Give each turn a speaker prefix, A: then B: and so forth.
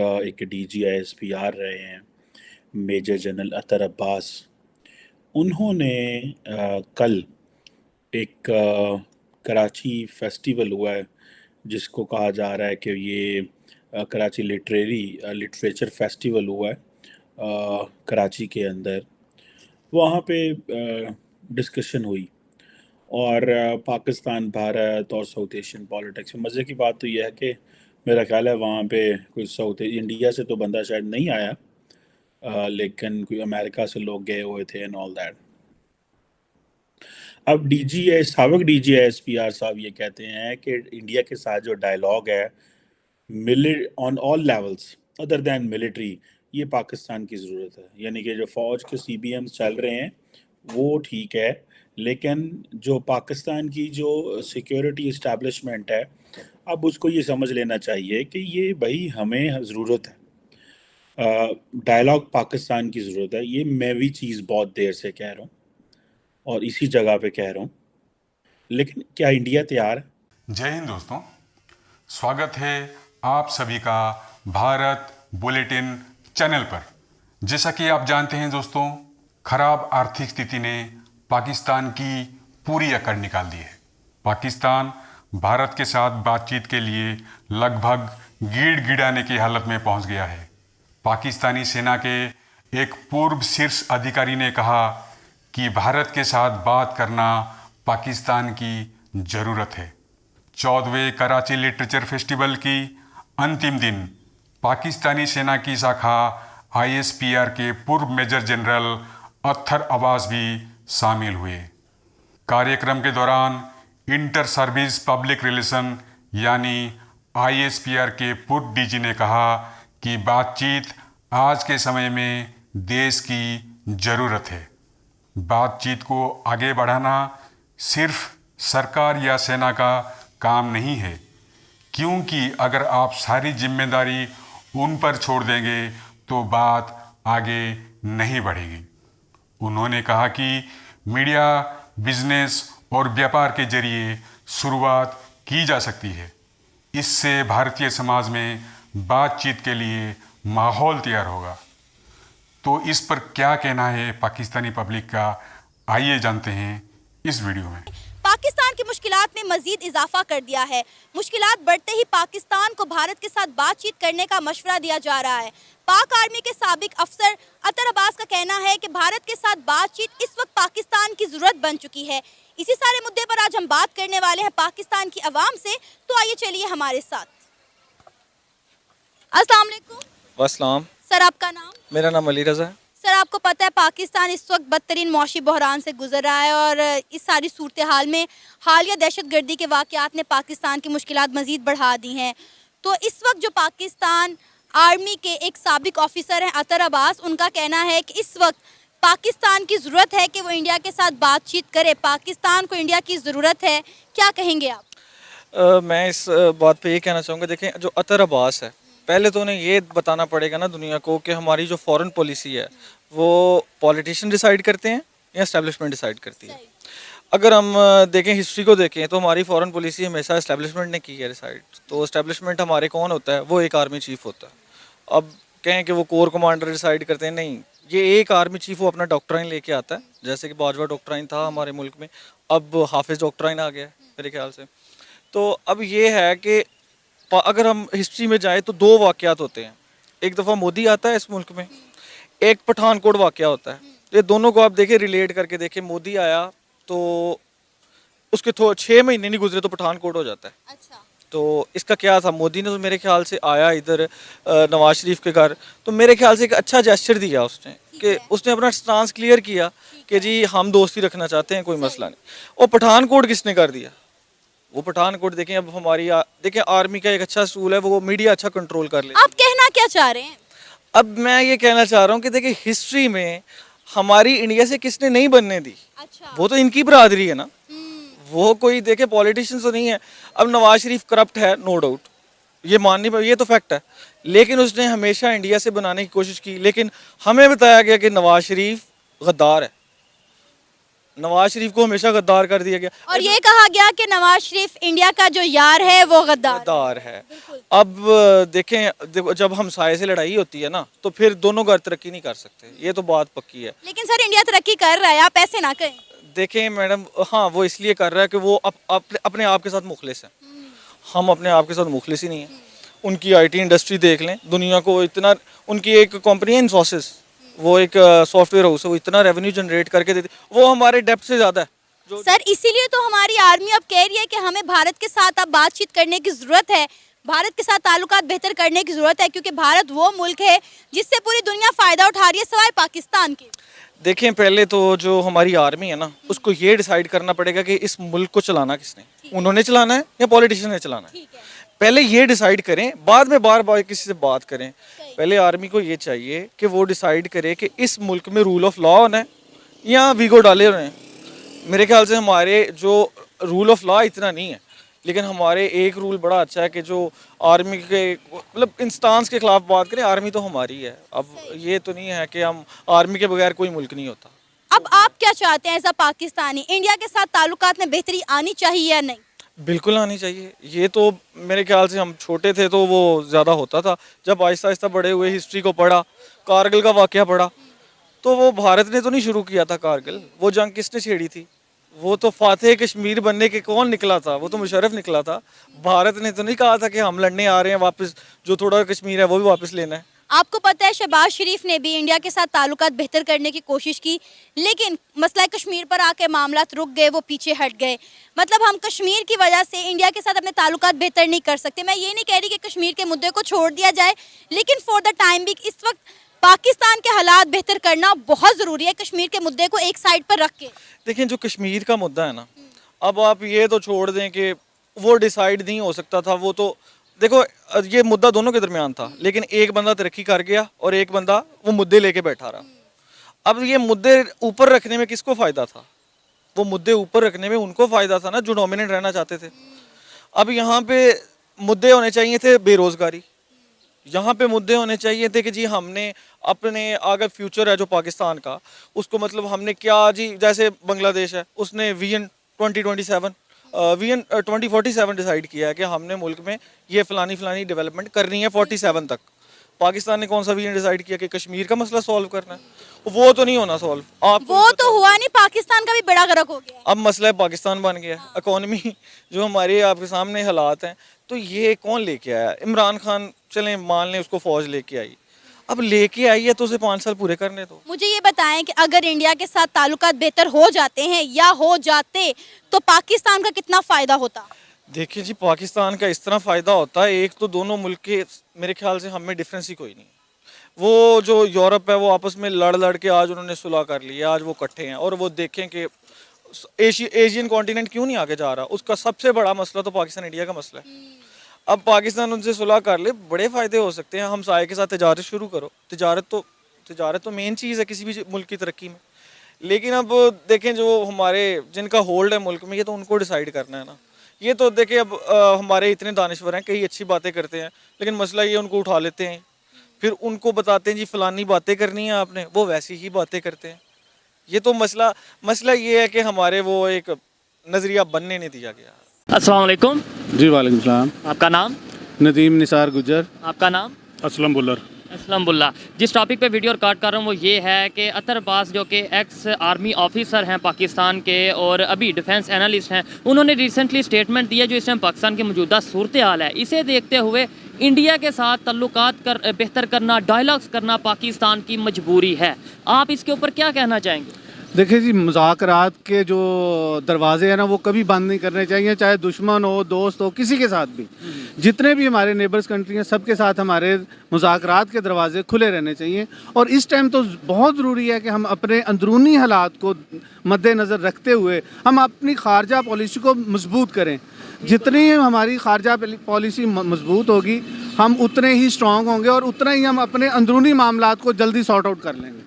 A: एक DGISPR रहे हैं, मेजर जनरल अतर अब्बास। उन्होंने कल एक कराची फेस्टिवल हुआ है, जिसको कहा जा रहा है कि ये कराची लिटरेचर फेस्टिवल हुआ है कराची के अंदर। वहाँ पे डिस्कशन हुई, और पाकिस्तान, भारत और साउथ एशियन पॉलिटिक्स में मज़े की बात तो यह है कि मेरा ख्याल है वहाँ पे कोई साउथ इंडिया से तो बंदा शायद नहीं आया, लेकिन कोई अमेरिका से लोग गए हुए थे एंड ऑल दैट। अब साबिक DGISPR साहब ये कहते हैं कि इंडिया के साथ जो डायलॉग है on all levels other than military, ये पाकिस्तान की ज़रूरत है। यानी कि जो फ़ौज के CBMs चल रहे हैं वो ठीक है, लेकिन जो पाकिस्तान की जो सिक्योरिटी इस्टेब्लिशमेंट है, अब उसको ये समझ लेना चाहिए कि ये भाई हमें ज़रूरत है, डायलॉग पाकिस्तान की ज़रूरत है। ये मैं भी चीज़ बहुत देर से कह रहा हूँ और इसी जगह पे कह रहा हूँ, लेकिन क्या इंडिया तैयार है?
B: जय हिंद दोस्तों, स्वागत है आप सभी का भारत बुलेटिन चैनल पर। जैसा कि आप जानते हैं दोस्तों, खराब आर्थिक स्थिति ने पाकिस्तान की पूरी अकड़ निकाल दी है। पाकिस्तान भारत के साथ बातचीत के लिए लगभग गिड़गिड़ाने की हालत में पहुंच गया है। पाकिस्तानी सेना के एक पूर्व शीर्ष अधिकारी ने कहा कि भारत के साथ बात करना पाकिस्तान की ज़रूरत है। 14वें कराची लिटरेचर फेस्टिवल की अंतिम दिन पाकिस्तानी सेना की शाखा ISPR के पूर्व मेजर जनरल अत्तर अब्बास भी शामिल हुए। कार्यक्रम के दौरान इंटर सर्विस पब्लिक रिलेशन यानी ISPR के पूर्व DG ने कहा कि बातचीत आज के समय में देश की ज़रूरत है। बातचीत को आगे बढ़ाना सिर्फ सरकार या सेना का काम नहीं है, क्योंकि अगर आप सारी जिम्मेदारी उन पर छोड़ देंगे तो बात आगे नहीं बढ़ेगी। उन्होंने कहा कि मीडिया, बिजनेस और व्यापार के जरिए शुरुआत की जा सकती है। इससे भारतीय समाज में बातचीत के लिए माहौल तैयार होगा। तो इस पर क्या कहना है पाकिस्तानी पब्लिक का, आइए जानते हैं इस वीडियो में।
C: पाकिस्तान की मुश्किलात में मजीद इजाफा कर दिया है। मुश्किलात बढ़ते ही पाकिस्तान को भारत के साथ बातचीत करने का मशवरा दिया जा रहा है। पाक आर्मी के साबिक अफसर अतर अब्बास का कहना है कि भारत के साथ बातचीत इस वक्त पाकिस्तान की जरूरत बन चुकी है। इसी सारे मुद्दे पर आज हम बात करने वाले हैं पाकिस्तान की आवाम से, तो आइए चलिए हमारे साथ। अस्सलाम वालेकुम।
D: वास्सलाम।
C: सर, आपका नाम?
D: मेरा नाम अली रज़ा है।
C: सर, आपको पता है पाकिस्तान इस वक्त बदतरीन मौशी बहरान से गुजर रहा है, और इस सारी सूरत हाल में हालिया दहशतगर्दी के वाक़यात ने पाकिस्तान की मुश्किलात मज़ीद बढ़ा दी हैं। तो इस वक्त जो पाकिस्तान आर्मी के एक साबिक ऑफिसर हैं अतर अब्बास, उनका कहना है कि इस वक्त पाकिस्तान की ज़रूरत है कि वो इंडिया के साथ बातचीत करे। पाकिस्तान को इंडिया की ज़रूरत है, क्या कहेंगे आप?
D: मैं इस बात पे ये कहना चाहूँगा, देखें जो अतर अब्बास है, पहले तो उन्हें ये बताना पड़ेगा ना दुनिया को कि हमारी जो फॉरेन पॉलिसी है वो पॉलिटिशियन डिसाइड करते हैं या एस्टेब्लिशमेंट डिसाइड करती है। अगर हम देखें, हिस्ट्री को देखें, तो हमारी फॉरेन पॉलिसी हमेशा एस्टेब्लिशमेंट ने की है डिसाइड। तो एस्टेब्लिशमेंट हमारे कौन होता है? वो एक आर्मी चीफ होता है। अब कहें कि वो कोर कमांडर डिसाइड करते हैं, नहीं, ये एक आर्मी चीफ वो अपना डॉक्ट्राइन लेके आता है। जैसे कि बाजवा डॉक्ट्राइन था हमारे मुल्क में, अब हाफिज डॉक्ट्राइन आ गया है मेरे ख्याल से। तो अब ये है कि अगर हम हिस्ट्री में जाए तो दो वाक़यात होते हैं। एक दफ़ा मोदी आता है इस मुल्क में, एक पठानकोट वाक़या होता है। ये दोनों को आप देखें, रिलेट करके देखें। मोदी आया तो उसके 6 महीने नहीं गुजरे तो पठानकोट हो जाता है।
C: अच्छा।
D: तो इसका क्या था? मोदी ने तो मेरे ख्याल से आया इधर नवाज शरीफ के घर, तो मेरे ख्याल से एक अच्छा जेस्चर दिया उसने कि उसने अपना स्टांस क्लियर किया कि जी हम दोस्ती रखना चाहते हैं, कोई मसला नहीं। और पठानकोट किसने कर दिया? वो पठानकोट देखें, अब हमारी देखें आर्मी का एक अच्छा असूल है, वो मीडिया अच्छा कंट्रोल कर ले।
C: आप कहना क्या चाह रहे हैं?
D: अब मैं ये कहना चाह रहा हूँ कि देखिए, हिस्ट्री में हमारी इंडिया से किसने नहीं बनने दी?
C: अच्छा।
D: वो तो इनकी बरादरी है ना, वो कोई देखे पॉलिटिशियन तो नहीं है। अब नवाज शरीफ करप्ट है, नो डाउट, ये माननी ये तो फैक्ट है, लेकिन उसने हमेशा इंडिया से बनाने की कोशिश की। लेकिन हमें बताया गया कि नवाज शरीफ गद्दार है। नवाज शरीफ को हमेशा गद्दार कर दिया गया।
C: और ये कहा गया कि नवाज शरीफ इंडिया का जो यार है वो गद्दार
D: गद्दार है। अब देखें, जब हमसाये से लड़ाई होती है ना, तो फिर दोनों घर तरक्की नहीं कर सकते, ये तो बात पक्की है।
C: लेकिन सर इंडिया तरक्की कर रहा है, आप ऐसे ना कहें।
D: देखें मैडम, हाँ वो इसलिए कर रहा है कि वो अपने आप के साथ मुखलिस है। हम अपने आप के साथ मुखलिस ही नहीं है। उनकी आईटी इंडस्ट्री देख लें, दुनिया को इतना, उनकी एक कंपनी है इन्फोसिस, वो एक सॉफ्टवेयर हाउस है, वो इतना रेवेन्यू जनरेट करके देती, वो हमारे डेप्थ से ज़्यादा है।
C: सर इसीलिए तो हमारी आर्मी अब कह रही है कि हमें भारत के साथ अब बातचीत करने की ज़रूरत है, भारत के साथ ताल्लुकात बेहतर करने की ज़रूरत है, क्योंकि भारत वो मुल्क है जिससे पूरी दुनिया फ़ायदा उठा रही है सिवाय पाकिस्तान के।
D: देखें, पहले तो जो हमारी आर्मी है ना, उसको ये डिसाइड करना पड़ेगा कि इस मुल्क को चलाना किसने, उन्होंने चलाना है या पॉलिटिशियन ने चलाना है। पहले ये डिसाइड करें, बाद में बार बार किसी से बात करें। पहले आर्मी को ये चाहिए कि वो डिसाइड करे कि इस मुल्क में रूल ऑफ लॉ होना है या वीगो डाले हुए हैं। मेरे ख्याल से हमारे जो रूल ऑफ लॉ इतना नहीं है, लेकिन हमारे एक रूल बड़ा अच्छा है कि जो आर्मी के मतलब इंस्टांस के खिलाफ बात करें, आर्मी तो हमारी है। अब ये तो नहीं है कि हम आर्मी के बगैर कोई मुल्क नहीं होता।
C: अब आप क्या चाहते हैं एज अ पाकिस्तानी, इंडिया के साथ ताल्लुकात में बेहतरी आनी चाहिए या नहीं?
D: बिल्कुल आनी चाहिए। ये तो मेरे ख्याल से हम छोटे थे तो वो ज़्यादा होता था, जब आहिस्ता आहिस्ता बड़े हुए, हिस्ट्री को पढ़ा, कारगिल का वाक़या पढ़ा, तो वो भारत ने तो नहीं शुरू किया था कारगिल, वो जंग किसने छेड़ी थी? वो तो फातेह कश्मीर बनने के कौन निकला था? वो तो मुशर्रफ निकला था। भारत ने तो नहीं कहा था कि हम लड़ने आ रहे हैं वापस, जो थोड़ा कश्मीर है वो भी वापस लेना है।
C: आपको पता है शहबाज शरीफ ने भी इंडिया के साथ ताल्लुकात बेहतर करने की कोशिश की, लेकिन मसला कश्मीर पर आके मामला रुक गए, वो पीछे हट गए। मतलब हम कश्मीर की वजह से इंडिया के साथ अपने ताल्लुकात बेहतर नहीं कर सकते। मैं ये नहीं कह रही कि कश्मीर के मुद्दे को छोड़ दिया जाए, लेकिन फॉर द टाइम भी इस वक्त पाकिस्तान के हालात बेहतर करना बहुत ज़रूरी है, कश्मीर के मुद्दे को एक साइड पर रख के।
D: देखिए, जो कश्मीर का मुद्दा है ना, अब आप ये तो छोड़ दें कि वो डिसाइड नहीं हो सकता था, वो तो देखो ये मुद्दा दोनों के दरमियान था, लेकिन एक बंदा तरक्की कर गया और एक बंदा वो मुद्दे लेके बैठा रहा। अब ये मुद्दे ऊपर रखने में किसको फ़ायदा था? वो मुद्दे ऊपर रखने में उनको फ़ायदा था ना जो डोमिनेंट रहना चाहते थे। अब यहाँ पे मुद्दे होने चाहिए थे बेरोज़गारी, यहाँ पे मुद्दे होने चाहिए थे कि जी हमने अपने आगे फ्यूचर है जो पाकिस्तान का, उसको मतलब हमने क्या जी, जैसे बांग्लादेश है उसने विजन 2027 विजन 2047 डिसाइड किया है कि हमने मुल्क में ये फलानी डेवलपमेंट करनी है 47 तक। पाकिस्तान ने कौन सा विजन डिसाइड किया कि कश्मीर का मसला सॉल्व करना है? वो तो नहीं होना सॉल्व। आप
C: वो तो हुआ नहीं, पाकिस्तान का भी बड़ा गर्क हो गया।
D: अब मसला पाकिस्तान बन गया। इकोनॉमी जो हमारे आपके सामने हालात हैं, तो ये कौन लेके आया? इमरान खान, चलें मान लें उसको फौज लेके आई, अब लेके आई है तो उसे 5 साल पूरे करने दो।
C: मुझे ये बताएं कि अगर इंडिया के साथ ताल्लुकात बेहतर हो जाते हैं या हो जाते तो पाकिस्तान का कितना फ़ायदा होता?
D: देखिए जी, पाकिस्तान का इस तरह फ़ायदा होता है, एक तो दोनों मुल्क के मेरे ख्याल से हमें डिफरेंस ही कोई नहीं। वो जो यूरोप है वो आपस में लड़ के आज उन्होंने सुलह कर ली है, आज वो इकट्ठे हैं। और वो देखें कि एशियन कॉन्टिनेंट क्यों नहीं आगे जा रहा, उसका सबसे बड़ा मसला तो पाकिस्तान इंडिया का मसला है। अब पाकिस्तान उनसे सुलह कर ले, बड़े फ़ायदे हो सकते हैं। हम साए के साथ तिजारत शुरू करो, तिजारत तो मेन चीज़ है किसी भी मुल्क की तरक्की में। लेकिन अब देखें जो हमारे जिनका होल्ड है मुल्क में, ये तो उनको डिसाइड करना है ना। ये तो देखें अब हमारे इतने दानिश्वर हैं, कई अच्छी बातें करते हैं, लेकिन मसला ये उनको उठा लेते हैं, फिर उनको बताते हैं जी फलानी बातें करनी है आपने, वो वैसी ही बातें करते हैं। ये तो मसला ये है कि हमारे वो एक नज़रिया बनने नहीं दिया गया।
E: अस्सलाम वालेकुम।
F: जी वालेकुम सलाम।
E: आपका नाम?
F: नदीम निसार गुजर।
E: आपका नाम?
A: असलम बुल्लर।
E: असलम बुल्ला। जिस टॉपिक पे वीडियो रिकॉर्ड कर रहा हूँ वो ये है कि अतर अब्बास जो कि एक्स आर्मी ऑफिसर हैं पाकिस्तान के और अभी डिफेंस एनालिस्ट हैं, उन्होंने रिसेंटली स्टेटमेंट दी है जो इस टाइम पाकिस्तान की मौजूदा सूरत हाल है, इसे देखते हुए इंडिया के साथ तल्लुकात बेहतर करना, डायलॉग्स करना पाकिस्तान की मजबूरी है। आप इसके ऊपर क्या कहना चाहेंगे?
F: देखिए जी, मुज़ाकरात के जो दरवाजे हैं ना वो कभी बंद नहीं करने चाहिए, चाहे दुश्मन हो, दोस्त हो, किसी के साथ भी। जितने भी हमारे नेबर्स कंट्री हैं सबके साथ हमारे मुज़ाकरात के दरवाजे खुले रहने चाहिए। और इस टाइम तो बहुत ज़रूरी है कि हम अपने अंदरूनी हालात को मद्देनज़र रखते हुए हम अपनी खारजा पॉलिसी को मजबूत करें। जितनी हमारी खारजा पॉलिसी मजबूत होगी, हम उतने ही स्ट्रॉन्ग होंगे और उतना ही हम अपने अंदरूनी मामलात को जल्दी सॉर्ट आउट कर लेंगे।